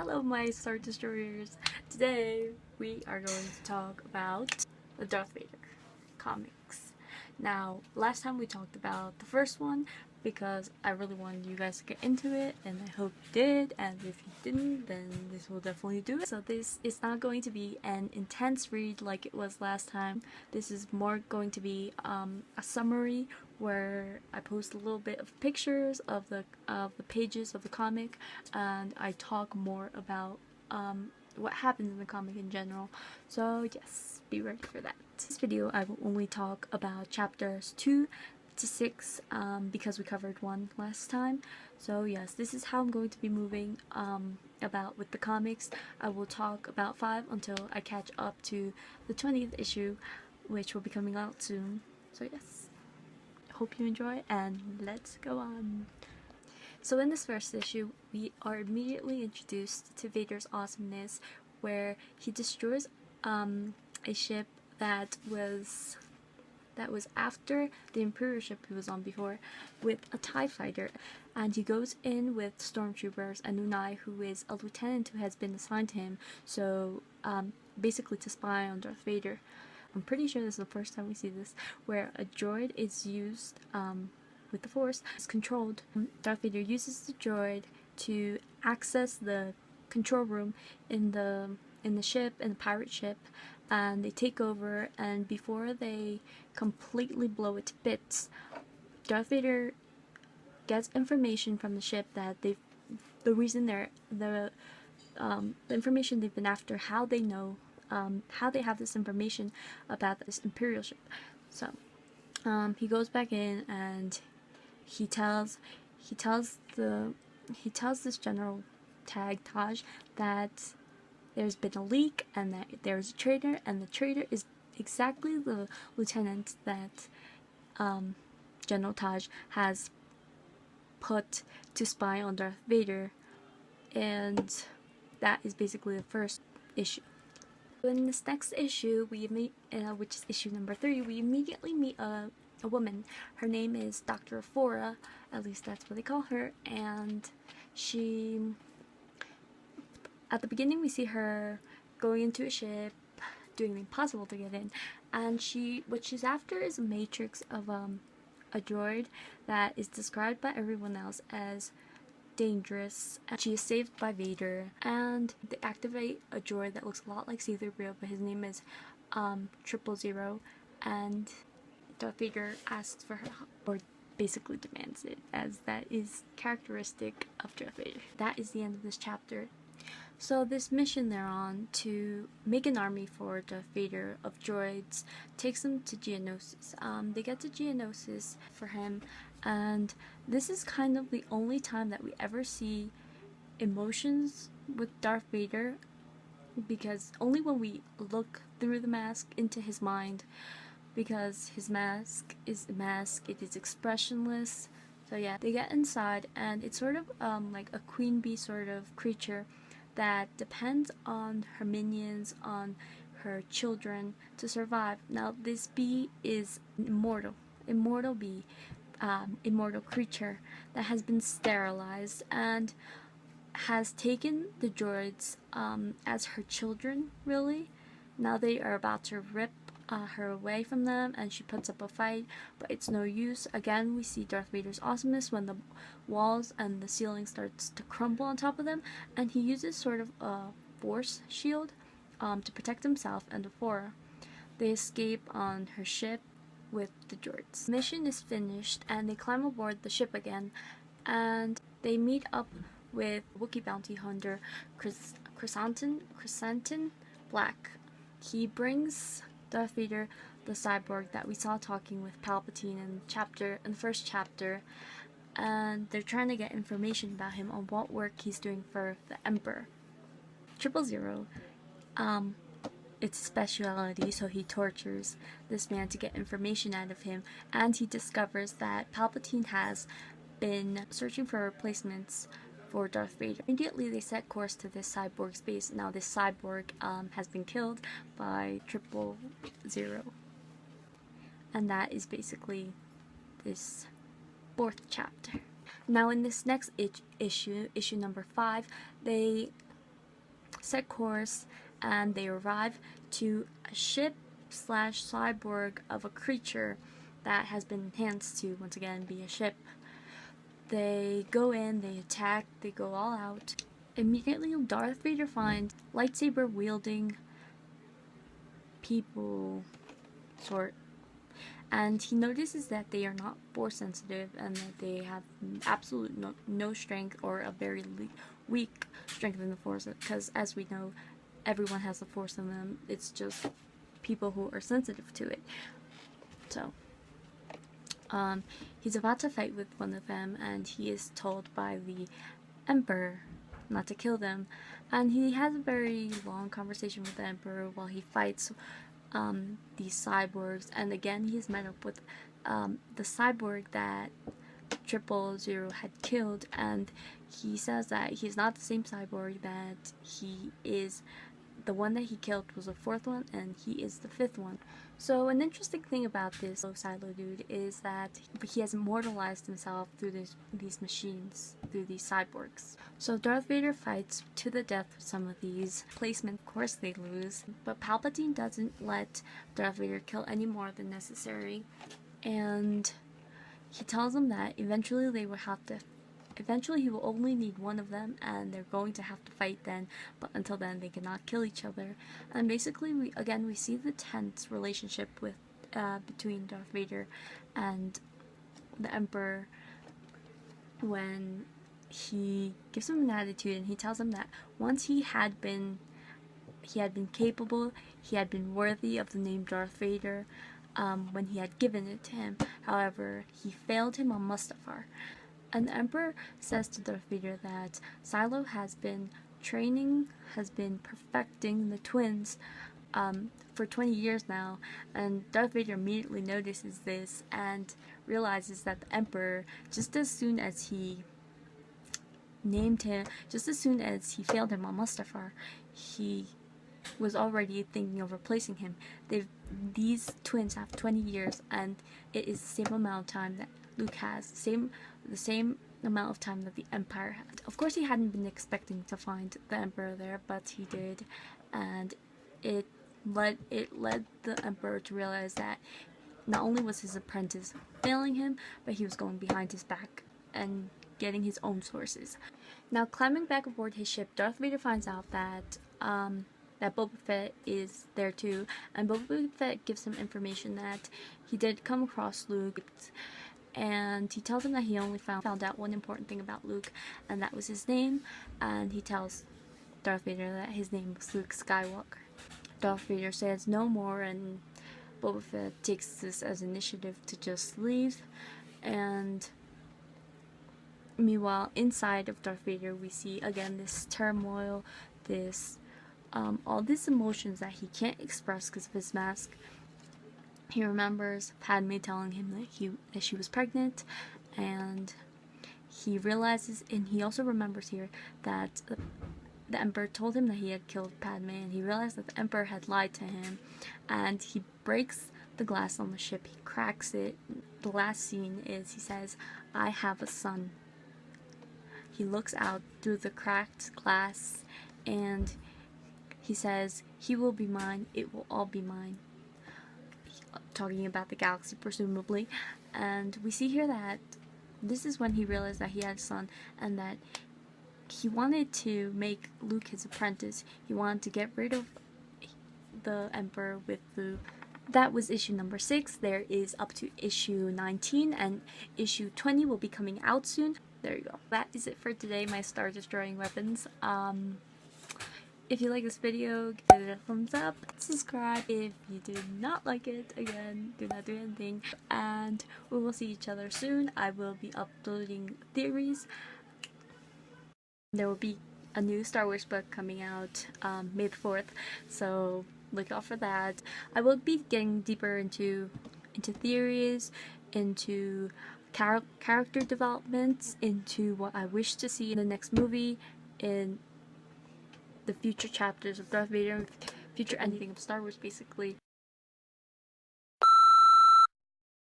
Hello my Star Destroyers! Today we are going to talk about the Darth Vader comics. Now, last time we talked about the first one because I really wanted you guys to get into it, and I hope you did, and if you didn't, then this will definitely do it. So this is not going to be an intense read like it was last time. This is more going to be a summary where I post a little bit of pictures of the pages of the comic, and I talk more about what happens in the comic in general. So yes, be ready for that. This video I will only talk about chapters 2 to 6 because we covered 1 last time. So yes, this is how I'm going to be moving about with the comics. I will talk about 5 until I catch up to the 20th issue, which will be coming out soon. So yes, hope you enjoy, and let's go on. So in this first issue, we are immediately introduced to Vader's awesomeness, where he destroys a ship that was after the Imperial ship he was on before, with a TIE fighter, and he goes in with stormtroopers and Unai, who is a lieutenant who has been assigned to him, so basically to spy on Darth Vader. I'm pretty sure this is the first time we see this, where a droid is used with the Force. It's controlled. Darth Vader uses the droid to access the control room in the ship, in the pirate ship, and they take over, and before they completely blow it to bits, Darth Vader gets information from the ship that the information they've been after, how they know, how they have this information about this Imperial ship. So he goes back in and he tells this General Taj that there's been a leak and that there's a traitor, and the traitor is exactly the lieutenant that General Taj has put to spy on Darth Vader, and that is basically the first issue. In this next issue, we meet, which is issue number 3, we immediately meet a woman. Her name is Dr. Fora, at least that's what they call her, and at the beginning we see her going into a ship, doing the impossible to get in, and what she's after is a matrix of a droid that is described by everyone else as dangerous, and she is saved by Vader, and they activate a droid that looks a lot like C-3PO, but his name is 000, and Darth Vader asks for her help, or basically demands it, as that is characteristic of Darth Vader. That is the end of this chapter. So this mission they're on, to make an army for Darth Vader of droids, takes them to Geonosis. They get to Geonosis for him, and this is kind of the only time that we ever see emotions with Darth Vader, because only when we look through the mask into his mind, because his mask is a mask, it is expressionless. So yeah, they get inside, and it's sort of like a queen bee sort of creature that depends on her minions, on her children to survive. Now this bee is immortal bee, immortal creature that has been sterilized and has taken the droids as her children, really. Now they are about to rip her away from them, and she puts up a fight, but it's no use. Again, we see Darth Vader's awesomeness when the walls and the ceiling starts to crumble on top of them, and he uses sort of a force shield to protect himself and the Fora. They escape on her ship with the droids. The mission is finished, and they climb aboard the ship again, and they meet up with Wookiee bounty hunter Chrysanthemum Black. He brings Darth Vader the cyborg that we saw talking with Palpatine in the first chapter, and they're trying to get information about him on what work he's doing for the Emperor. 000, it's a speciality, so he tortures this man to get information out of him, and he discovers that Palpatine has been searching for replacements for Darth Vader. Immediately they set course to this cyborg's base. Now this cyborg has been killed by 000, and that is basically this 4th chapter. Now in this next issue number 5, they set course, and they arrive to a ship slash cyborg of a creature that has been enhanced to once again be a ship. They go in, they attack, they go all out. Immediately, Darth Vader finds lightsaber wielding people, and he notices that they are not force sensitive and that they have absolute no strength, or a very weak strength in the force, because as we know, everyone has the force in them. It's just people who are sensitive to it. So he's about to fight with one of them, and he is told by the Emperor not to kill them, and he has a very long conversation with the Emperor while he fights these cyborgs. And again, he's met up with the cyborg that 000 had killed, and he says that he's not the same cyborg, that he is the one that he killed was the fourth one, and he is the fifth one. So an interesting thing about this Silo dude is that he has immortalized himself through these machines, through these cyborgs. So Darth Vader fights to the death with some of these placement. Of course they lose, but Palpatine doesn't let Darth Vader kill any more than necessary, and he tells him that eventually he will only need one of them, and they're going to have to fight then, but until then they cannot kill each other. And basically we see the tense relationship with between Darth Vader and the Emperor, when he gives him an attitude and he tells him that once he had been capable, he had been worthy of the name Darth Vader when he had given it to him. However, he failed him on Mustafar. And the Emperor says to Darth Vader that Silo has been perfecting the twins for 20 years now, and Darth Vader immediately notices this and realizes that the Emperor, just as soon as he failed him on Mustafar, he was already thinking of replacing him. These twins have 20 years, and it is the same amount of time that Luke has, the same amount of time that the Empire had. Of course, he hadn't been expecting to find the Emperor there, but he did, and it led the Emperor to realize that not only was his apprentice failing him, but he was going behind his back and getting his own sources. Now, climbing back aboard his ship, Darth Vader finds out that Boba Fett is there too, and Boba Fett gives him information that he did come across Luke, and he tells him that he only found out one important thing about Luke, and that was his name, and he tells Darth Vader that his name was Luke Skywalker. Darth Vader says no more, and Boba Fett takes this as initiative to just leave. And meanwhile, inside of Darth Vader, we see again this turmoil, all these emotions that he can't express because of his mask. He remembers Padme telling him that she was pregnant, and he realizes, and he also remembers here that the Emperor told him that he had killed Padme, and he realized that the Emperor had lied to him, and he breaks the glass on the ship. He cracks it. The last scene is, he says, "I have a son." He looks out through the cracked glass, and he says, "He will be mine. It will all be mine." Talking about the galaxy, presumably. And we see here that this is when he realized that he had a son, and that he wanted to make Luke his apprentice. He wanted to get rid of the Emperor with Luke. That was issue number 6. There is up to issue 19, and issue 20 will be coming out soon. There you go. That is it for today, my Star Destroying weapons. If you like this video, give it a thumbs up, subscribe. If you did not like it, again, do not do anything, and we will see each other soon. I will be uploading theories. There will be a new Star Wars book coming out May the 4th, so look out for that. I will be getting deeper into theories, into character developments, into what I wish to see in the next movie, in the future chapters of Darth Vader, future ending of Star Wars, basically.